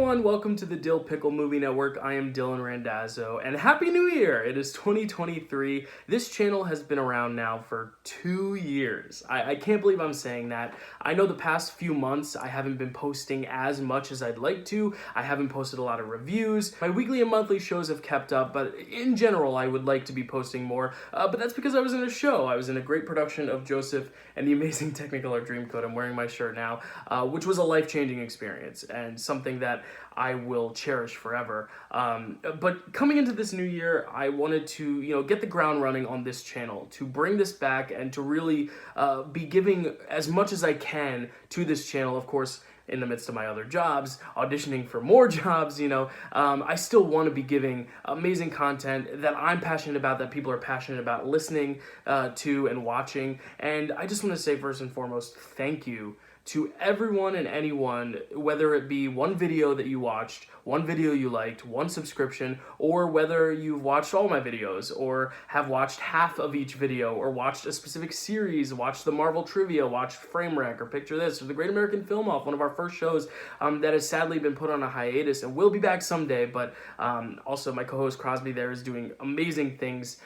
everyone, welcome to the Dill Pickle Movie Network. I am Dylan Randazzo, and Happy New Year! It is 2023. This channel has been around now for 2 years. I can't believe I'm saying that. I know the past few months I haven't been posting as much as I'd like to. I haven't posted a lot of reviews. My weekly and monthly shows have kept up, but in general I would like to be posting more. But that's because I was in a show. I was in a great production of Joseph and the Amazing Technicolor Dreamcoat. I'm wearing my shirt now, which was a life-changing experience and something that I will cherish forever. But coming into this new year, I wanted to, get the ground running on this channel, to bring this back and to really be giving as much as I can to this channel. Of course, in the midst of my other jobs, auditioning for more jobs, I still want to be giving amazing content that I'm passionate about, that people are passionate about listening to and watching. And I just want to say first and foremost, thank you to everyone and anyone, whether it be one video that you watched, one video you liked, one subscription, or whether you've watched all my videos, or have watched half of each video, or watched a specific series, watched the Marvel Trivia, watched Frame Wreck, or Picture This, or the Great American Film Off, one of our first shows that has sadly been put on a hiatus and will be back someday, but also my co-host Crosby there is doing amazing things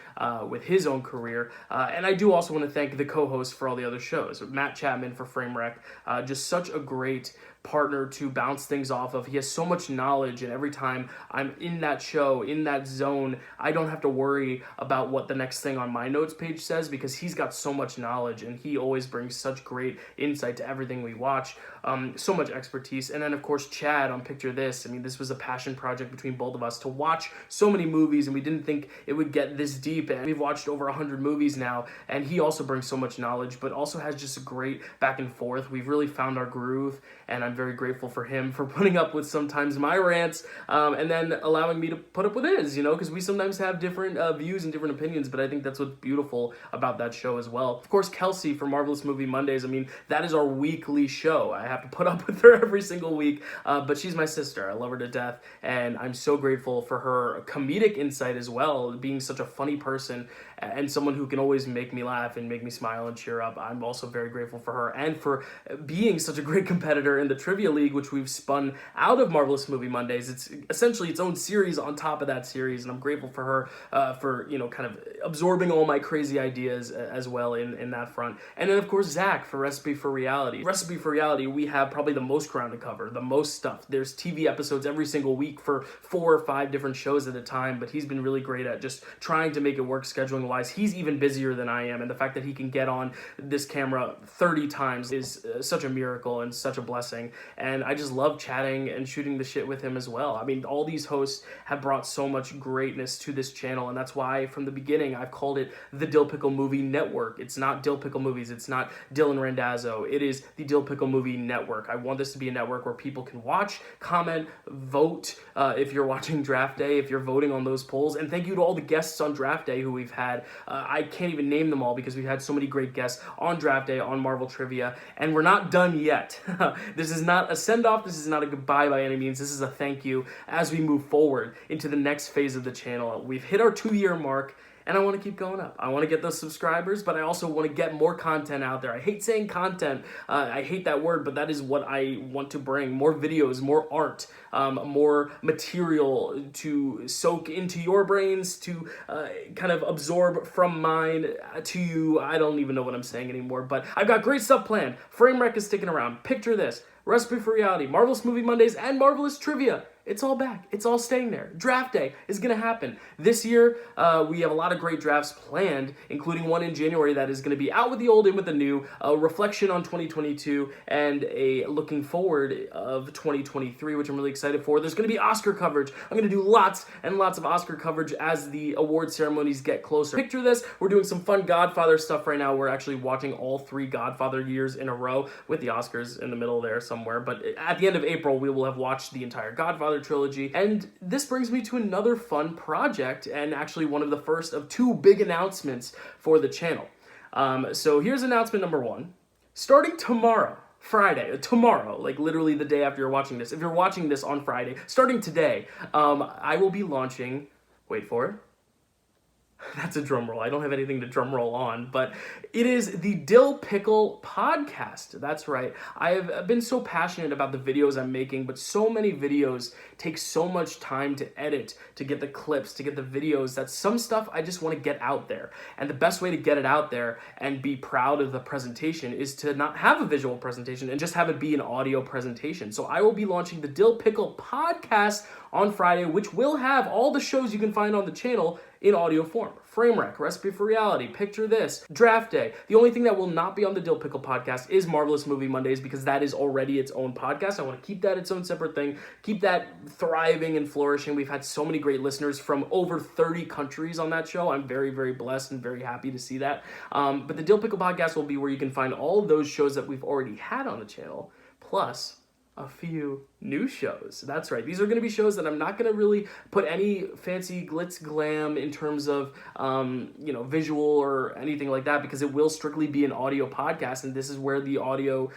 with his own career, and I do also want to thank the co-host for all the other shows, Matt Chapman for Frame Wreck, just such a great partner to bounce things off of. He has so much knowledge, and every time I'm in that show, in that zone, I don't have to worry about what the next thing on my notes page says because he's got so much knowledge and he always brings such great insight to everything we watch, so much expertise. And then of course Chad on Picture This. I mean, this was a passion project between both of us to watch so many movies, and we didn't think it would get this deep, and we've watched over 100 movies now, and he also brings so much knowledge but also has just a great back and forth. We've really found our groove, and I'm very grateful for him for putting up with sometimes my rants and then allowing me to put up with his, because we sometimes have different views and different opinions, but I think that's what's beautiful about that show as well. Of course, Kelsey for Marvelous Movie Mondays, I mean, that is our weekly show. I have to put up with her every single week, but she's my sister. I love her to death, and I'm so grateful for her comedic insight as well, being such a funny person and someone who can always make me laugh and make me smile and cheer up. I'm also very grateful for her and for being such a great competitor in the Trivia League, which we've spun out of Marvelous Movie Mondays. It's essentially its own series on top of that series, and I'm grateful for her for, kind of absorbing all my crazy ideas as well in that front. And then, of course, Zach for Recipe for Reality. Recipe for Reality, we have probably the most ground to cover, the most stuff. There's TV episodes every single week for 4 or 5 different shows at a time, but he's been really great at just trying to make it work scheduling-wise. He's even busier than I am, and the fact that he can get on this camera 30 times is such a miracle and such a blessing. And I just love chatting and shooting the shit with him as well. I mean, all these hosts have brought so much greatness to this channel, and that's why from the beginning I've called it the Dill Pickle Movie Network. It's not Dill Pickle Movies. It's not Dylan Randazzo. It is the Dill Pickle Movie Network. I want this to be a network where people can watch, comment, vote if you're watching Draft Day, if you're voting on those polls. And thank you to all the guests on Draft Day who we've had. I can't even name them all because we've had so many great guests on Draft Day, on Marvel Trivia, and we're not done yet. This is not a send-off. This is not a goodbye by any means. This is a thank you as we move forward into the next phase of the channel. We've hit our 2-year mark, and I want to keep going up. I want to get those subscribers, but I also want to get more content out there. I hate saying content. I hate that word, but that is what I want to bring. More videos, more art, more material to soak into your brains, to kind of absorb from mine to you. I don't even know what I'm saying anymore, but I've got great stuff planned. Frame Wreck is sticking around. Picture This, Recipe for Reality, Marvelous Movie Mondays, and Marvelous Trivia. It's all back. It's all staying there. Draft Day is going to happen. This year, we have a lot of great drafts planned, including one in January that is going to be out with the old, in with the new, a reflection on 2022, and a looking forward of 2023, which I'm really excited for. There's going to be Oscar coverage. I'm going to do lots and lots of Oscar coverage as the award ceremonies get closer. Picture This. We're doing some fun Godfather stuff right now. We're actually watching all 3 Godfather years in a row with the Oscars in the middle there somewhere. But at the end of April, we will have watched the entire Godfather trilogy. And this brings me to another fun project, and actually one of the first of 2 big announcements for the channel. So here's announcement number 1. Starting tomorrow, Friday, tomorrow, like literally the day after you're watching this, if you're watching this on Friday, starting today, I will be launching, wait for it, That's a drum roll. I don't have anything to drum roll on, but it is the Dill Pickle Podcast. That's right. I have been so passionate about the videos I'm making, but so many videos take so much time to edit, to get the clips, to get the videos, that some stuff I just want to get out there. And the best way to get it out there and be proud of the presentation is to not have a visual presentation and just have it be an audio presentation. So I will be launching the Dill Pickle Podcast on Friday, which will have all the shows you can find on the channel in audio form. Frame Wreck, Recipe for Reality, Picture This, Draft Day. The only thing that will not be on the Dill Pickle Podcast is Marvelous Movie Mondays, because that is already its own podcast. I want to keep that its own separate thing, keep that thriving and flourishing. We've had so many great listeners from over 30 countries on that show. I'm very, very blessed and very happy to see that. But the Dill Pickle Podcast will be where you can find all of those shows that we've already had on the channel, plus a few new shows. That's right. These are going to be shows that I'm not going to really put any fancy glitz glam in terms of, visual or anything like that, because it will strictly be an audio podcast. And this is where the audio,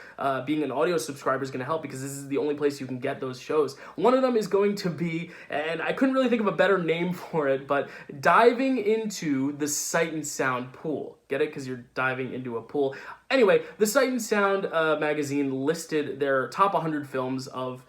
being an audio subscriber is going to help, because this is the only place you can get those shows. One of them is going to be, and I couldn't really think of a better name for it, but diving into the Sight and Sound pool. Get it? Because you're diving into a pool. Anyway, the Sight and Sound magazine listed their top 100 films of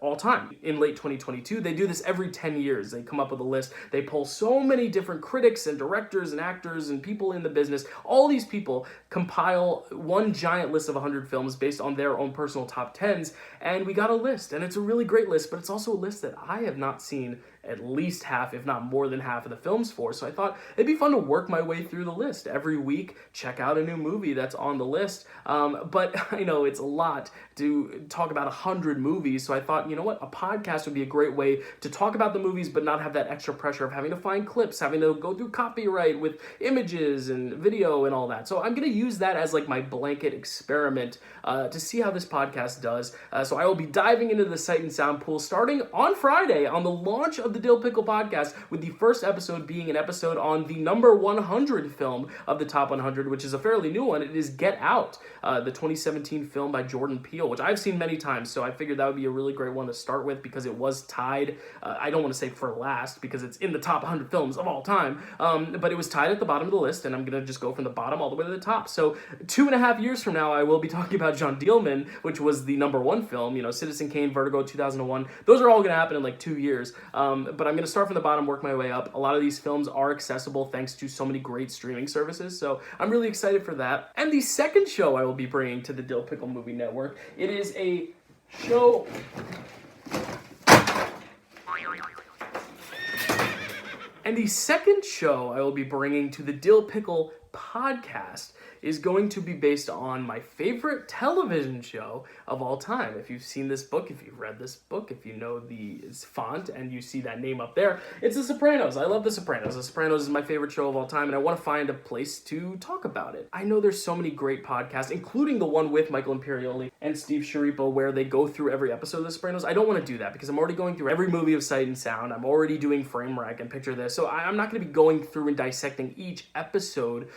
all time in late 2022. They do this every 10 years. They come up with a list. They poll so many different critics and directors and actors and people in the business. All these people compile one giant list of 100 films based on their own personal top 10s, and we got a list, and it's a really great list, but it's also a list that I have not seen at least half, if not more than half of the films for. So I thought it'd be fun to work my way through the list every week, check out a new movie that's on the list. But I know it's a lot to talk about 100 movies. So I thought, you know what, a podcast would be a great way to talk about the movies, but not have that extra pressure of having to find clips, having to go through copyright with images and video and all that. So I'm going to use that as like my blanket experiment to see how this podcast does. So I will be diving into the Sight and Sound pool starting on Friday on the launch of the Dill Pickle Podcast, with the first episode being an episode on the number 100 film of the top 100, which is a fairly new one. It is Get Out, the 2017 film by Jordan Peele, which I've seen many times, so I figured that would be a really great one to start with, because it was tied, I don't want to say for last, because it's in the top 100 films of all time, but it was tied at the bottom of the list, and I'm going to just go from the bottom all the way to the top. So 2.5 years from now, I will be talking about John Dielman, which was the number 1 film, Citizen Kane, Vertigo, 2001. Those are all going to happen in like 2 years. But I'm going to start from the bottom, work my way up. A lot of these films are accessible thanks to so many great streaming services, so I'm really excited for that. And the second show I will be bringing to the Dill Pickle Movie Network, it is a show... And the second show I will be bringing to the Dill Pickle Podcast is going to be based on my favorite television show of all time. If you've seen this book, if you've read this book, if you know the font and you see that name up there, it's The Sopranos. I love The Sopranos. The Sopranos is my favorite show of all time, and I want to find a place to talk about it. I know there's so many great podcasts, including the one with Michael Imperioli and Steve Schirripa, where they go through every episode of The Sopranos. I don't want to do that, because I'm already going through every movie of Sight and Sound. I'm already doing Frame Wreck and Picture This, so I'm not going to be going through and dissecting each episode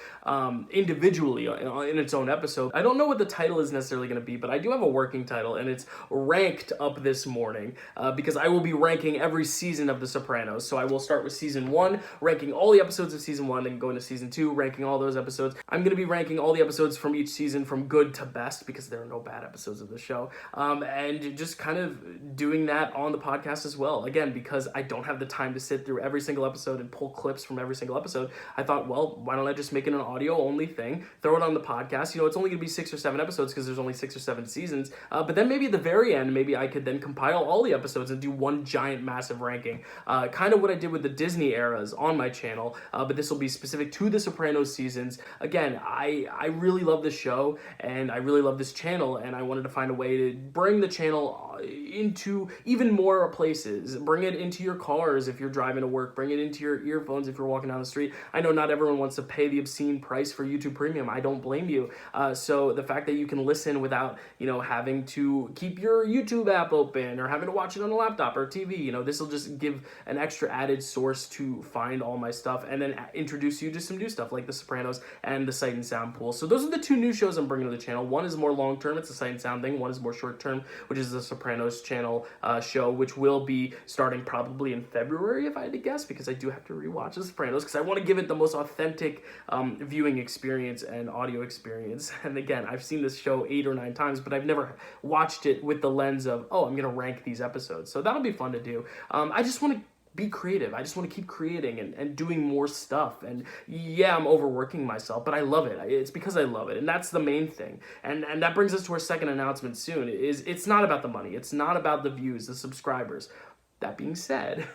individually in its own episode. I don't know what the title is necessarily going to be, but I do have a working title, and it's Ranked Up This Morning, because I will be ranking every season of The Sopranos. So I will start with season 1, ranking all the episodes of season 1, then go into season 2, ranking all those episodes. I'm going to be ranking all the episodes from each season from good to best, because there are no bad episodes of the show, and just kind of doing that on the podcast as well. Again, because I don't have the time to sit through every single episode and pull clips from every single episode, I thought, well, why don't I just make it an audio-only thing, throw it on the podcast. It's only going to be 6 or 7 episodes, because there's only 6 or 7 seasons, but then maybe at the very end, maybe I could then compile all the episodes and do one giant massive ranking, kind of what I did with the Disney eras on my channel, but this will be specific to the Sopranos seasons. Again, I really love this show, and I really love this channel, and I wanted to find a way to bring the channel into even more places. Bring it into your cars if you're driving to work, bring it into your earphones if you're walking down the street. I know not everyone wants to pay the obscene obscene price for YouTube Premium. I don't blame you. So the fact that you can listen without, having to keep your YouTube app open or having to watch it on a laptop or TV, this will just give an extra added source to find all my stuff and then introduce you to some new stuff like The Sopranos and the Sight and Sound Pool. So those are the two new shows I'm bringing to the channel. One is more long-term, it's a Sight and Sound thing. One is more short-term, which is the Sopranos channel show, which will be starting probably in February, if I had to guess, because I do have to rewatch The Sopranos because I want to give it the most authentic viewing experience and audio experience. And again, I've seen this show 8 or 9 times, but I've never watched it with the lens of, I'm going to rank these episodes. So that'll be fun to do. I just want to be creative. I just want to keep creating and doing more stuff. And yeah, I'm overworking myself, but I love it. It's because I love it. And that's the main thing. And that brings us to our second announcement soon. It's not about the money. It's not about the views, the subscribers. That being said,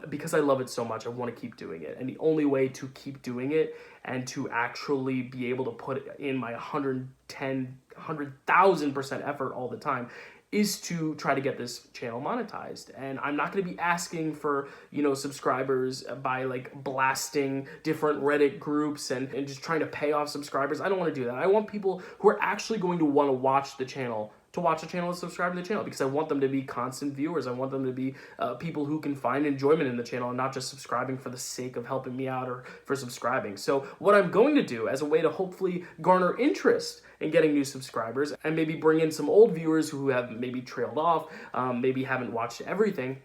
because I love it so much, I want to keep doing it. And the only way to keep doing it and to actually be able to put in my 110,000% effort all the time is to try to get this channel monetized. And I'm not going to be asking for, subscribers by like blasting different Reddit groups and just trying to pay off subscribers. I don't want to do that. I want people who are actually going to want to watch the channel and subscribe to the channel, because I want them to be constant viewers. I want them to be people who can find enjoyment in the channel and not just subscribing for the sake of helping me out or for subscribing. So what I'm going to do as a way to hopefully garner interest in getting new subscribers and maybe bring in some old viewers who have maybe trailed off, maybe haven't watched everything,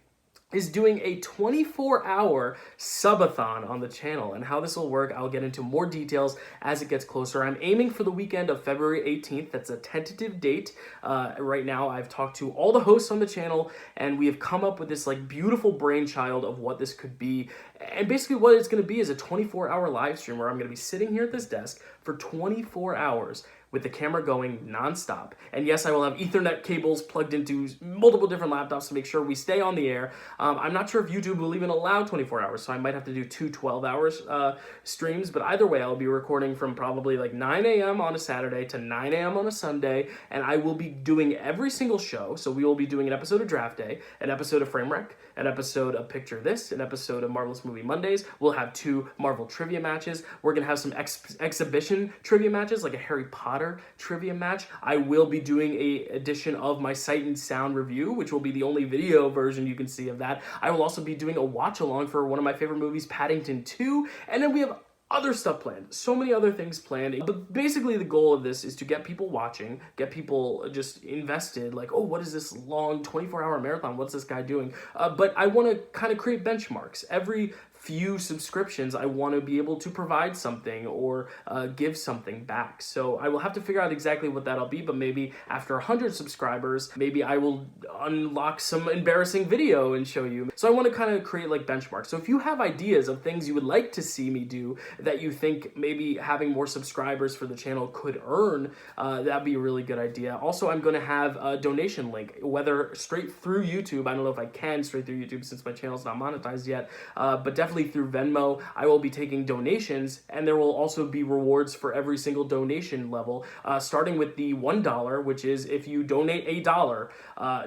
is doing a 24-hour subathon on the channel. And how this will work, I'll get into more details as it gets closer. I'm aiming for the weekend of February 18th. That's a tentative date. Right now, I've talked to all the hosts on the channel, and we have come up with this like beautiful brainchild of what this could be. And basically what it's going to be is a 24-hour live stream where I'm going to be sitting here at this desk for 24 hours with the camera going nonstop. And yes, I will have Ethernet cables plugged into multiple different laptops to make sure we stay on the air. I'm not sure if YouTube will even allow 24 hours, so I might have to do 2 12-hour streams, but either way, I'll be recording from probably like 9 a.m. on a Saturday to 9 a.m. on a Sunday, and I will be doing every single show. So we will be doing an episode of Draft Day, an episode of Frame Rec, an episode of Picture This, an episode of Marvelous Movie Mondays. We'll have 2 Marvel trivia matches. We're going to have some exhibition trivia matches, like a Harry Potter trivia match. I will be doing a edition of my Sight and Sound review, which will be the only video version you can see of that. I will also be doing a watch along for one of my favorite movies, Paddington 2, and then we have other stuff planned. So many other things planned. But basically the goal of this is to get people watching, get people just invested, like, what is this long 24-hour marathon? What's this guy doing? But I want to kind of create benchmarks. Every few subscriptions, I want to be able to provide something or give something back. So I will have to figure out exactly what that'll be, but maybe after 100 subscribers, maybe I will unlock some embarrassing video and show you. So I want to kind of create like benchmarks. So if you have ideas of things you would like to see me do that you think maybe having more subscribers for the channel could earn, that'd be a really good idea. Also, I'm going to have a donation link, whether straight through YouTube. I don't know if I can straight through YouTube since my channel's not monetized yet, but definitely through Venmo. I will be taking donations, and there will also be rewards for every single donation level, starting with the $1, which is if you donate $1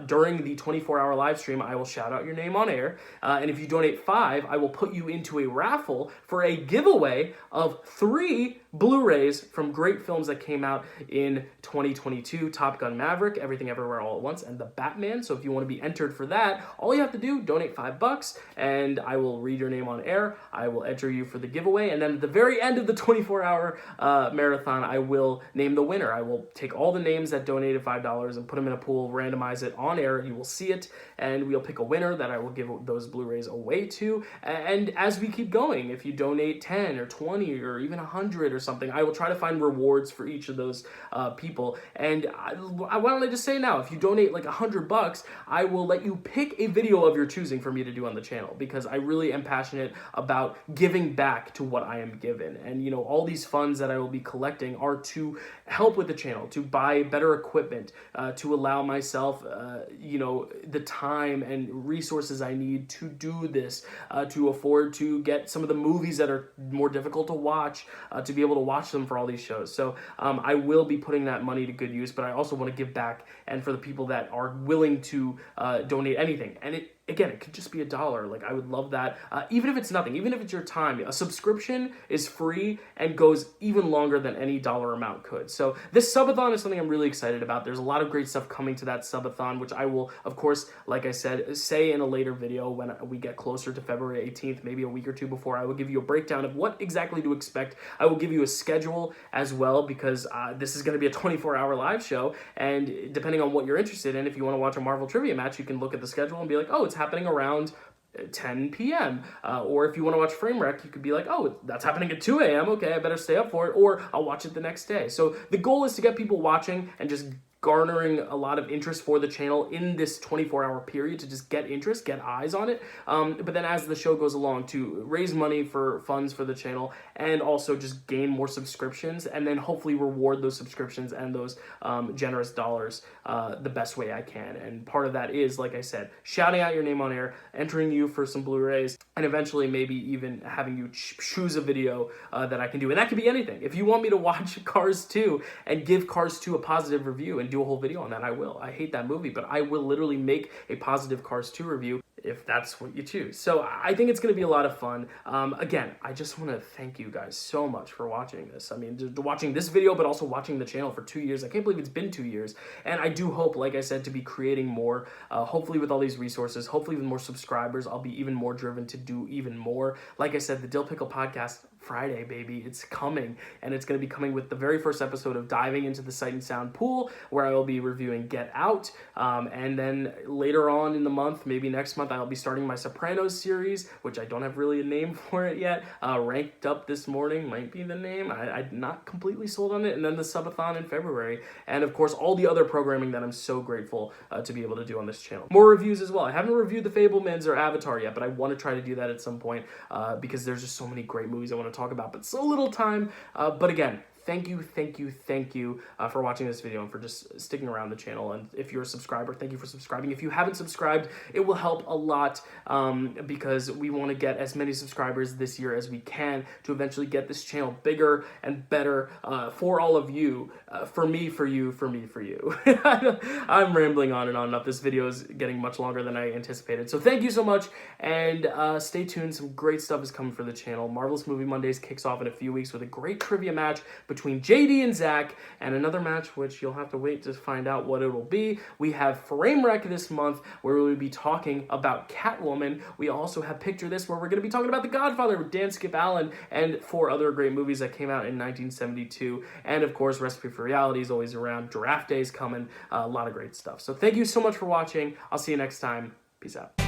during the 24-hour live stream, I will shout out your name on air. And if you donate $5, I will put you into a raffle for a giveaway of 3 Blu-rays from great films that came out in 2022, Top Gun Maverick, Everything Everywhere All at Once, and The Batman. So if you want to be entered for that, all you have to do, donate $5, and I will read your name on air. I will enter you for the giveaway, and then at the very end of the 24-hour marathon, I will name the winner. I will take all the names that donated $5 and put them in a pool, randomize it on air. You will see it, and we'll pick a winner that I will give those Blu-rays away to. And as we keep going, if you donate 10 or 20 or even 100 or something, I will try to find rewards for each of those people. And why don't I just say now, if you donate like $100, I will let you pick a video of your choosing for me to do on the channel, because I really am passionate about giving back to what I am given. And all these funds that I will be collecting are to help with the channel, to buy better equipment, to allow myself the time and resources I need to do this, to afford to get some of the movies that are more difficult to watch, to be able to watch them for all these shows. So I will be putting that money to good use, but I also want to give back, and for the people that are willing to donate anything. And again, it could just be $1. Like, I would love that. Even if it's nothing, even if it's your time, a subscription is free and goes even longer than any dollar amount could. So this subathon is something I'm really excited about. There's a lot of great stuff coming to that subathon, which I will, of course, like I said, say in a later video when we get closer to February 18th, maybe a week or two before. I will give you a breakdown of what exactly to expect. I will give you a schedule as well, because this is going to be a 24-hour live show, and depending on what you're interested in, if you want to watch a Marvel trivia match, you can look at the schedule and be like, oh, it's happening around 10 p.m. Or if you want to watch Frame Wreck, you could be like, oh, that's happening at 2 a.m. Okay, I better stay up for it, or I'll watch it the next day. So the goal is to get people watching and just garnering a lot of interest for the channel in this 24-hour period, to just get interest, get eyes on it. But then as the show goes along, to raise money for funds for the channel, and also just gain more subscriptions, and then hopefully reward those subscriptions and those generous dollars the best way I can. And part of that is, like I said, shouting out your name on air, entering you for some Blu-rays, and eventually maybe even having you choose a video that I can do. And that could be anything. If you want me to watch Cars 2 and give Cars 2 a positive review and do a whole video on that, I will. I hate that movie, but I will literally make a positive Cars 2 review if that's what you choose. So I think it's going to be a lot of fun. Again, I just want to thank you guys so much for watching this. I mean, watching this video, but also watching the channel for 2 years. I can't believe it's been 2 years. And I do hope, like I said, to be creating more, hopefully with all these resources, hopefully with more subscribers, I'll be even more driven to do even more. Like I said, the Dill Pickle Podcast, Friday, baby, it's coming, and it's going to be coming with the very first episode of diving into the Sight and Sound pool, where I will be reviewing Get Out, and then later on in the month, maybe next month, I'll be starting my Sopranos series, which I don't have really a name for it yet. Ranked Up This Morning might be the name. I'm not completely sold on it. And then the subathon in February, and of course all the other programming that I'm so grateful to be able to do on this channel. More reviews as well. I haven't reviewed The Fabelmans or Avatar yet, but I want to try to do that at some point, because there's just so many great movies I want to talk about, but so little time. But again, thank you for watching this video and for just sticking around the channel. And if you're a subscriber, thank you for subscribing. If you haven't subscribed, it will help a lot, because we want to get as many subscribers this year as we can to eventually get this channel bigger and better for all of you, for me, for you, for me, for you. I'm rambling on and on enough. This video is getting much longer than I anticipated. So thank you so much, and stay tuned. Some great stuff is coming for the channel. Marvelous Movie Mondays kicks off in a few weeks with a great trivia match between JD and Zach, and another match which you'll have to wait to find out what it will be. We have Frame Wreck this month, where we will be talking about Catwoman. We also have Picture This, where we're going to be talking about The Godfather with Dan Skip Allen, and 4 other great movies that came out in 1972. And of course, Recipe for Reality is always around. Draft Day is coming. A lot of great stuff. So thank you so much for watching. I'll see you next time. Peace out.